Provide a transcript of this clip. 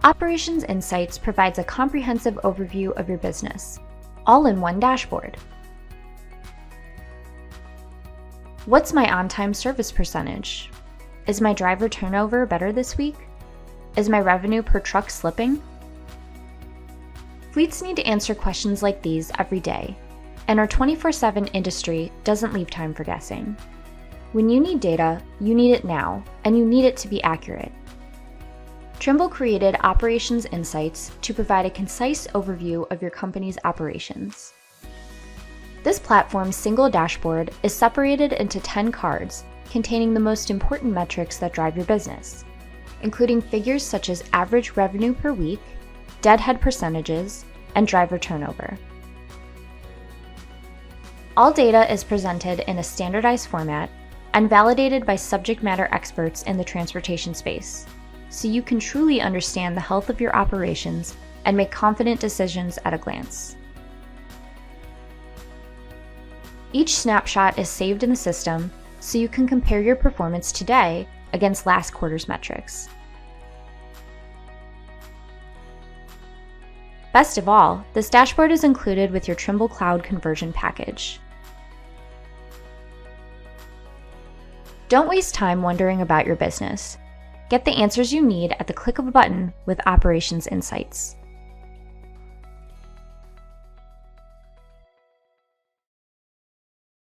Operations Insights provides a comprehensive overview of your business, all in one dashboard. What's my on-time service percentage? Is my driver turnover better this week? Is my revenue per truck slipping? Fleets need to answer questions like these every day, and our 24/7 industry doesn't leave time for guessing. When you need data, you need it now, and you need it to be accurate. Trimble created Operations Insights to provide a concise overview of your company's operations. This platform's single dashboard is separated into 10 cards containing the most important metrics that drive your business, including figures such as average revenue per week, deadhead percentages, and driver turnover. All data is presented in a standardized format and validated by subject matter experts in the transportation space, so you can truly understand the health of your operations and make confident decisions at a glance. Each snapshot is saved in the system so you can compare your performance today against last quarter's metrics. Best of all, this dashboard is included with your Trimble Cloud conversion package. Don't waste time wondering about your business. Get the answers you need at the click of a button with Operations Insights.